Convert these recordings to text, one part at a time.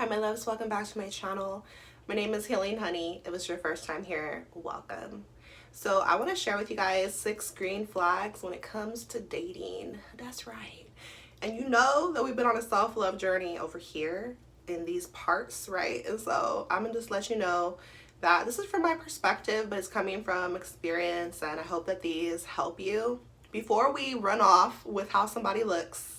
Hi my loves, welcome back to my channel. My name is Healing Honey. If it was your first time here, welcome. So I want to share with you guys 6 green flags when it comes to dating. That's right. And you know that we've been on a self-love journey over here in these parts, right? And so I'm gonna just let you know that this is from my perspective, but it's coming from experience, and I hope that these help you. Before we run off with how somebody looks,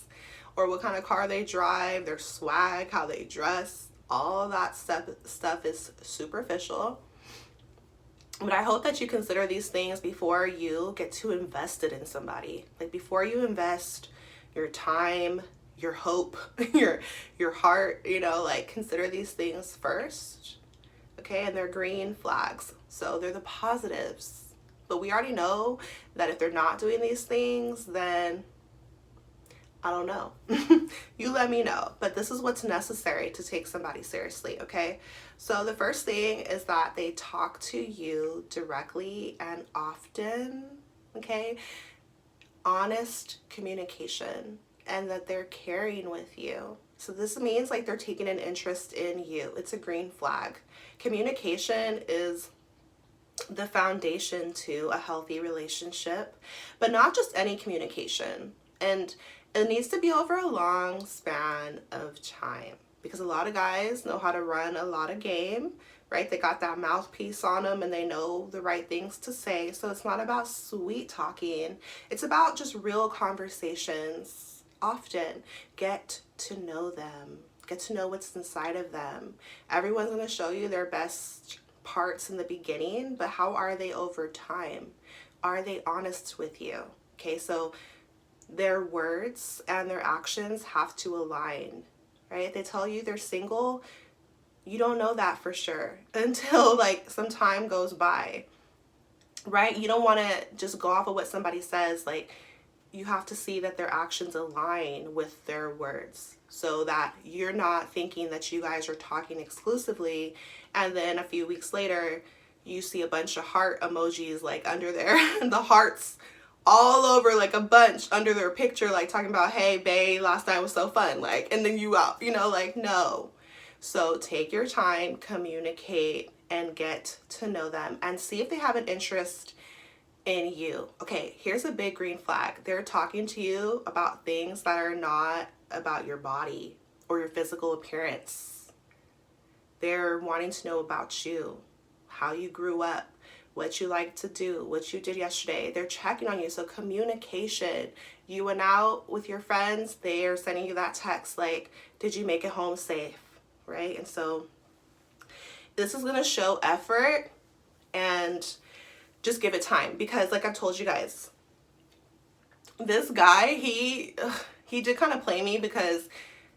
or what kind of car they drive, their swag, how they dress, all that stuff is superficial. But I hope that you consider these things before you get too invested in somebody. Like before you invest your time, your hope, your heart, like consider these things first. Okay, and they're green flags. So they're the positives. But we already know that if they're not doing these things, then I don't know. You let me know. But this is what's necessary to take somebody seriously, okay? So the first thing is that they talk to you directly and often, okay? Honest communication, and that they're caring with you. So this means like they're taking an interest in you. It's a green flag. Communication is the foundation to a healthy relationship, but not just any communication. And it needs to be over a long span of time, because a lot of guys know how to run a lot of game, right? They got that mouthpiece on them and they know the right things to say. So it's not about sweet talking. It's about just real conversations. Often get to know them, get to know what's inside of them. Everyone's going to show you their best parts in the beginning, but how are they over time? Are they honest with you? Okay, so their words and their actions have to align, right? They tell you they're single, you don't know that for sure until like some time goes by, right? You don't want to just go off of what somebody says. Like, you have to see that their actions align with their words, so that you're not thinking that you guys are talking exclusively, and then a few weeks later you see a bunch of heart emojis like under there, the hearts all over, like a bunch under their picture, like talking about, hey babe, last night was so fun, like, and then you out, like, no. So take your time, communicate, and get to know them and see if they have an interest in you. Okay, here's a big green flag. They're talking to you about things that are not about your body or your physical appearance. They're wanting to know about you, how you grew up, what you like to do, what you did yesterday. They're checking on you. So communication. You went out with your friends, they are sending you that text like, did you make it home safe, right? And so this is going to show effort, and just give it time, because like I told you guys, this guy, he did kind of play me, because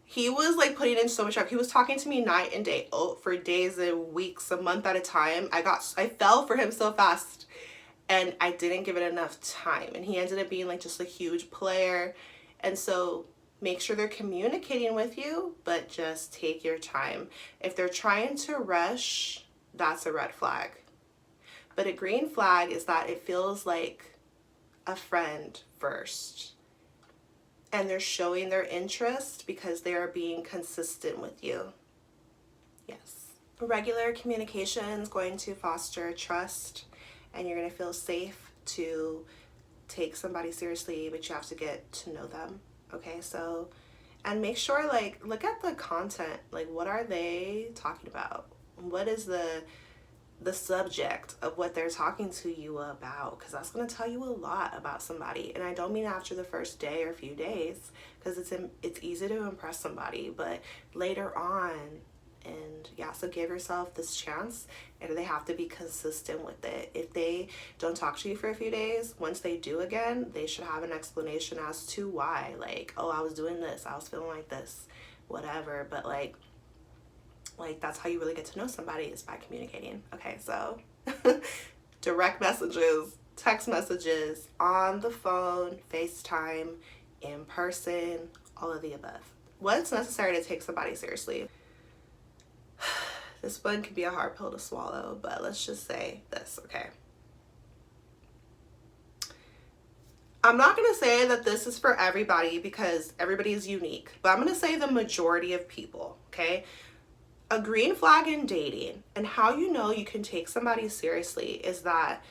he was like putting in so much work. He was talking to me night and day, for days and weeks, a month at a time. I fell for him so fast, and I didn't give it enough time, and he ended up being like just a huge player. And so make sure they're communicating with you, but just take your time. If they're trying to rush, that's a red flag. But a green flag is that it feels like a friend first, and they're showing their interest because they are being consistent with you. Yes. Regular communication is going to foster trust, and you're going to feel safe to take somebody seriously, but you have to get to know them. Okay, so, and make sure, like, look at the content. Like, what are they talking about? What is the subject of what they're talking to you about? Because that's going to tell you a lot about somebody. And I don't mean after the first day or few days, because it's easy to impress somebody, but later on. And yeah, so give yourself this chance, and they have to be consistent with it. If they don't talk to you for a few days, once they do again, they should have an explanation as to why. Like, oh, I was doing this, I was feeling like this, whatever. But like that's how you really get to know somebody, is by communicating. Okay, so direct messages, text messages, on the phone, FaceTime, in person, all of the above. What's necessary to take somebody seriously? This one could be a hard pill to swallow, but let's just say this, okay? I'm not going to say that this is for everybody, because everybody is unique, but I'm going to say the majority of people, okay? A green flag in dating, and how you know you can take somebody seriously, is that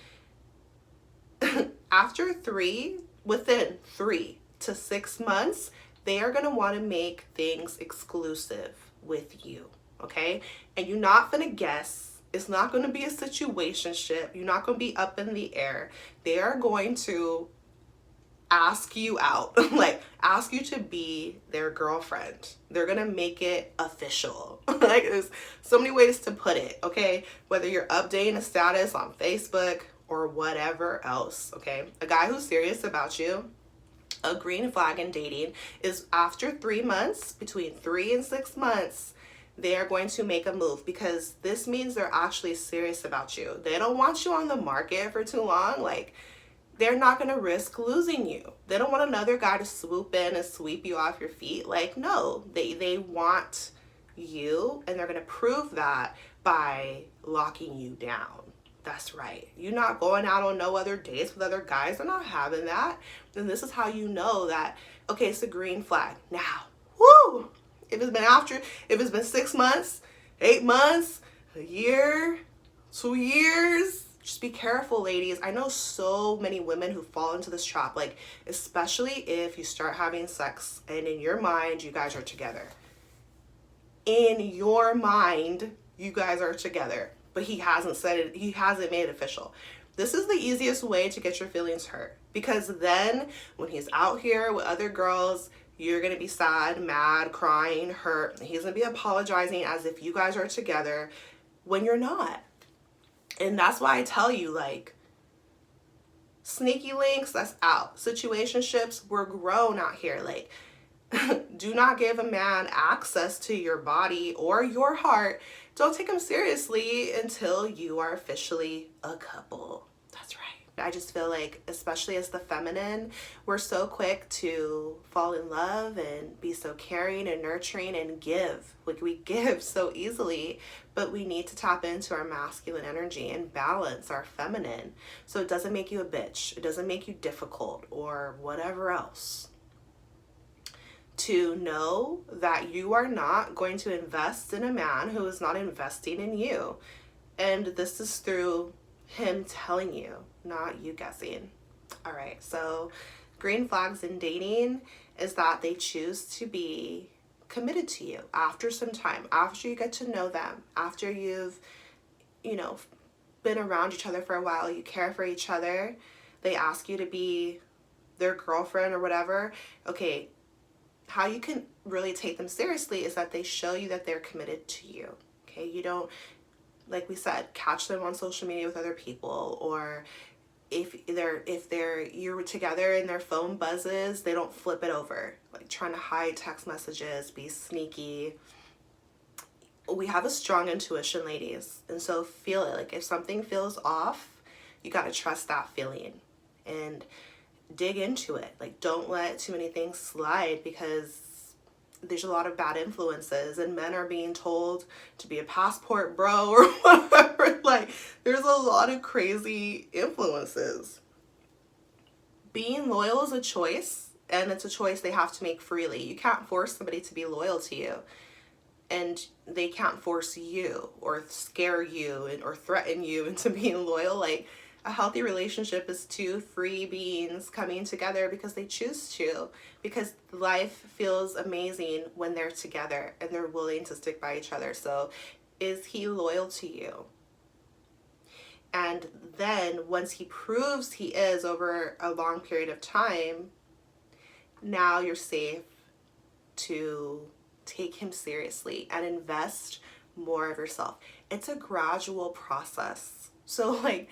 within 3 to 6 months, they are going to want to make things exclusive with you, okay? And you're not going to guess. It's not going to be a situationship. You're not going to be up in the air. They are going to ask you out, like ask you to be their girlfriend. They're gonna make it official. Like, there's so many ways to put it, okay? Whether you're updating a status on Facebook or whatever else, okay? A guy who's serious about you, a green flag in dating, is after 3 months, between 3 and 6 months, they are going to make a move, because this means they're actually serious about you. They don't want you on the market for too long. Like, they're not going to risk losing you. They don't want another guy to swoop in and sweep you off your feet. Like, no, they want you, and they're going to prove that by locking you down. That's right. You're not going out on no other dates with other guys. They're not having that. And this is how you know that, okay, it's a green flag. Now, whoo! If it's been 6 months, 8 months, a year, 2 years, just be careful, ladies. I know so many women who fall into this trap, like, especially if you start having sex and in your mind you guys are together. In your mind, you guys are together, but he hasn't said it, he hasn't made it official. This is the easiest way to get your feelings hurt, because then when he's out here with other girls, you're gonna be sad, mad, crying, hurt. He's gonna be apologizing as if you guys are together when you're not. And that's why I tell you, like, sneaky links, that's out. Situationships, we're grown out here. Like, do not give a man access to your body or your heart. Don't take him seriously until you are officially a couple. That's right. I just feel like, especially as the feminine, we're so quick to fall in love and be so caring and nurturing and give. Like, we give so easily, but we need to tap into our masculine energy and balance our feminine, so it doesn't make you a bitch. It doesn't make you difficult or whatever else. To know that you are not going to invest in a man who is not investing in you. And this is through him telling you, not you guessing. All right, so green flags in dating is that they choose to be committed to you after some time, after you get to know them, after you've, been around each other for a while, you care for each other, they ask you to be their girlfriend or whatever. Okay, how you can really take them seriously is that they show you that they're committed to you. Okay, you don't, like we said, catch them on social media with other people, or if you're together and their phone buzzes, they don't flip it over, like trying to hide text messages, be sneaky. We have a strong intuition, ladies, and so feel it. Like, if something feels off, you got to trust that feeling and dig into it. Like, don't let too many things slide, because there's a lot of bad influences, and men are being told to be a passport bro or whatever. Like, there's a lot of crazy influences. Being loyal is a choice, and it's a choice they have to make freely. You can't force somebody to be loyal to you, and they can't force you or scare you or threaten you into being loyal. Like, a healthy relationship is two free beings coming together because they choose to, because life feels amazing when they're together and they're willing to stick by each other. So is he loyal to you? And then once he proves he is over a long period of time, now you're safe to take him seriously and invest more of yourself. It's a gradual process. So, like,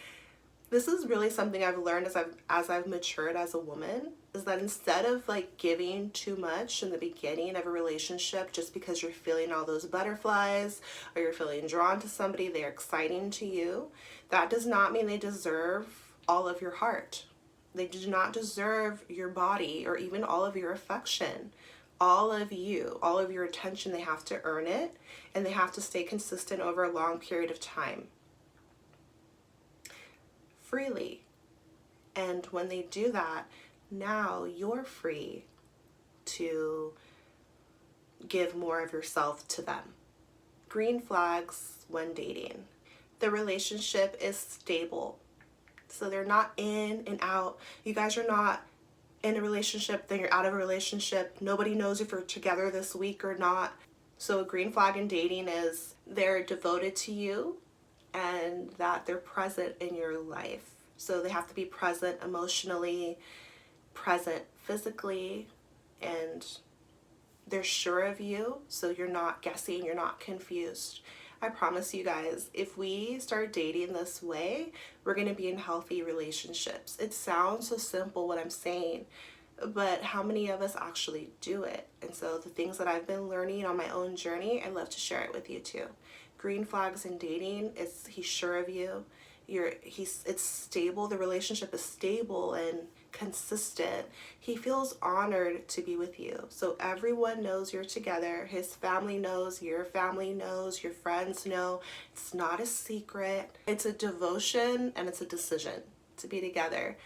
this is really something I've learned as I've matured as a woman, is that instead of like giving too much in the beginning of a relationship just because you're feeling all those butterflies or you're feeling drawn to somebody, they're exciting to you, that does not mean they deserve all of your heart. They do not deserve your body or even all of your affection. All of you, all of your attention, they have to earn it, and they have to stay consistent over a long period of time. Freely. And when they do that, now you're free to give more of yourself to them. Green flags when dating. The relationship is stable. So they're not in and out. You guys are not in a relationship, then you're out of a relationship. Nobody knows if you're together this week or not. So a green flag in dating is they're devoted to you and that they're present in your life. So they have to be present emotionally, present physically, and they're sure of you, so you're not guessing, you're not confused. I promise you guys, if we start dating this way, we're going to be in healthy relationships. It sounds so simple what I'm saying, but how many of us actually do it? And so the things that I've been learning on my own journey, I'd love to share it with you too. Green flags in dating, he's sure of you. It's stable, the relationship is stable and consistent. He feels honored to be with you. So everyone knows you're together. His family knows, your family knows, your friends know. It's not a secret. It's a devotion and it's a decision to be together.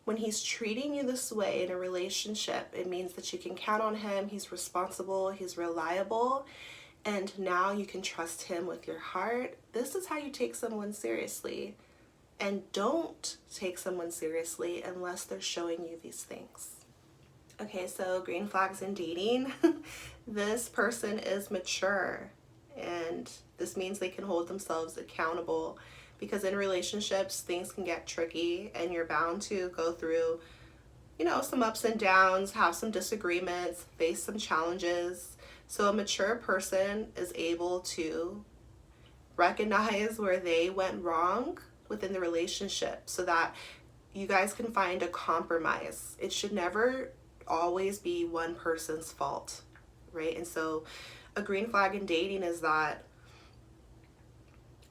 When he's treating you this way in a relationship, it means that you can count on him. He's responsible, he's reliable, and now you can trust him with your heart. This is how you take someone seriously. And don't take someone seriously unless they're showing you these things. Okay, so green flags in dating. This person is mature, and this means they can hold themselves accountable, because in relationships things can get tricky and you're bound to go through, some ups and downs, have some disagreements, face some challenges. So a mature person is able to recognize where they went wrong within the relationship so that you guys can find a compromise. It should never always be one person's fault, right? And so a green flag in dating is that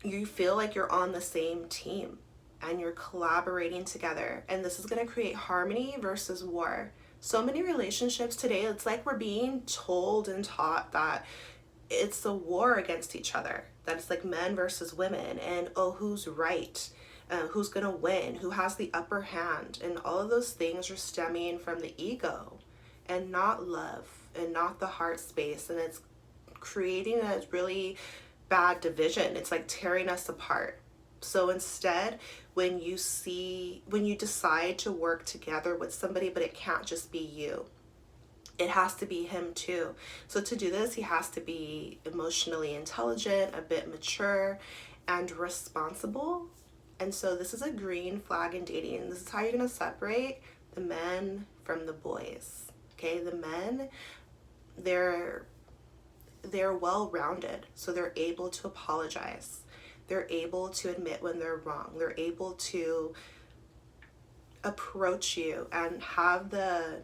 you feel like you're on the same team and you're collaborating together, and this is going to create harmony versus war. So many relationships today, it's like we're being told and taught that it's a war against each other, that it's like men versus women, and who's right, who's gonna win, who has the upper hand, and all of those things are stemming from the ego and not love and not the heart space, and it's creating a really bad division. It's like tearing us apart. So instead, when you decide to work together with somebody, but it can't just be you, it has to be him too. So to do this, he has to be emotionally intelligent, a bit mature, and responsible. And so this is a green flag in dating. This is how you're going to separate the men from the boys. Okay, the men, they're well-rounded, so they're able to apologize. They're able to admit when they're wrong. They're able to approach you and have the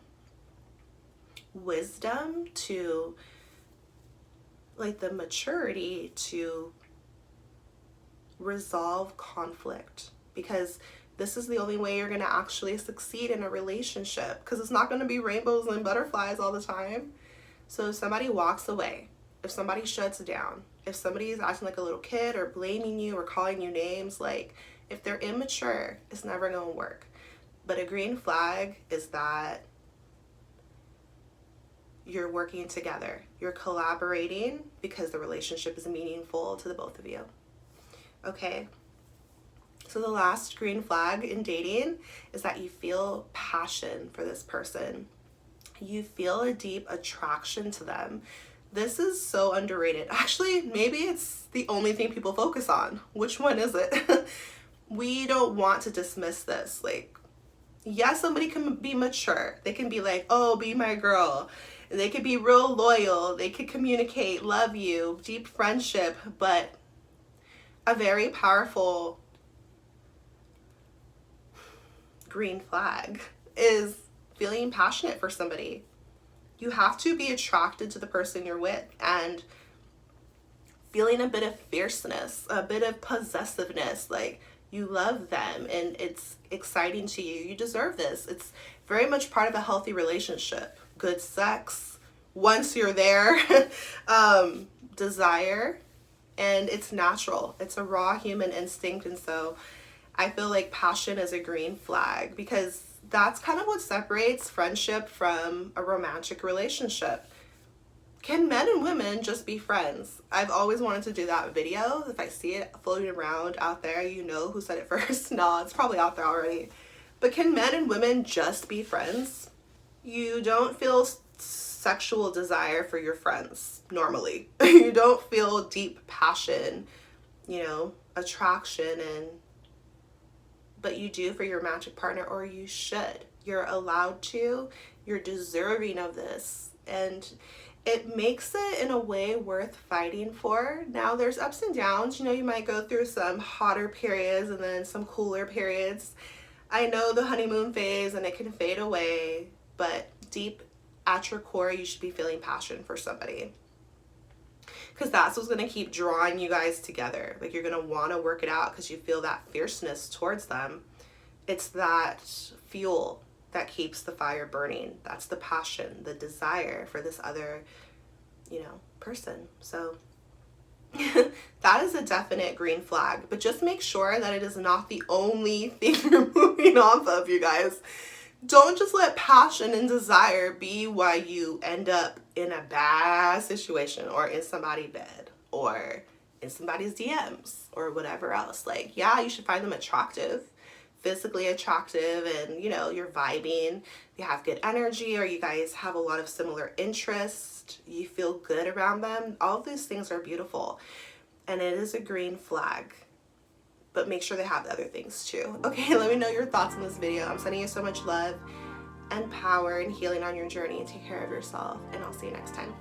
wisdom to, like, the maturity to resolve conflict, because this is the only way you're going to actually succeed in a relationship, because it's not going to be rainbows and butterflies all the time. So if somebody walks away, if somebody shuts down, if somebody is acting like a little kid or blaming you or calling you names, like, if they're immature, it's never going to work. But a green flag is that you're working together, you're collaborating because the relationship is meaningful to the both of you. Okay, so the last green flag in dating is that you feel passion for this person. You feel a deep attraction to them. This is so underrated. Actually, maybe it's the only thing people focus on. Which one is it? We don't want to dismiss this. Like, yes, somebody can be mature. They can be like, oh, be my girl. They could be real loyal. They could communicate, love you, deep friendship. But a very powerful green flag is feeling passionate for somebody. You have to be attracted to the person you're with and feeling a bit of fierceness, a bit of possessiveness, like you love them and it's exciting to you. You deserve this. It's very much part of a healthy relationship. Good sex, once you're there, desire, and it's natural. It's a raw human instinct. And so I feel like passion is a green flag, because that's kind of what separates friendship from a romantic relationship. Can men and women just be friends? I've always wanted to do that video. If I see it floating around out there, you know who said it first. No, it's probably out there already. But can men and women just be friends? You don't feel sexual desire for your friends normally. You don't feel deep passion, you know, attraction, but you do for your romantic partner, or you should. You're allowed to. You're deserving of this. And it makes it in a way worth fighting for. Now there's ups and downs. You know, you might go through some hotter periods and then some cooler periods. I know the honeymoon phase and it can fade away, but deep at your core, you should be feeling passion for somebody. Because that's what's going to keep drawing you guys together. Like, you're going to want to work it out because you feel that fierceness towards them. It's that fuel that keeps the fire burning. That's the passion, the desire for this other, you know, person. So that is a definite green flag. But just make sure that it is not the only thing you're moving off of, you guys. Don't just let passion and desire be why you end up in a bad situation or in somebody's bed or in somebody's DMs or whatever else. Like, yeah, you should find them attractive, physically attractive, and, you know, you're vibing, you have good energy, or you guys have a lot of similar interests, you feel good around them. All of these things are beautiful, and it is a green flag. But make sure they have the other things too. Okay, let me know your thoughts on this video. I'm sending you so much love and power and healing on your journey. Take care of yourself, and I'll see you next time.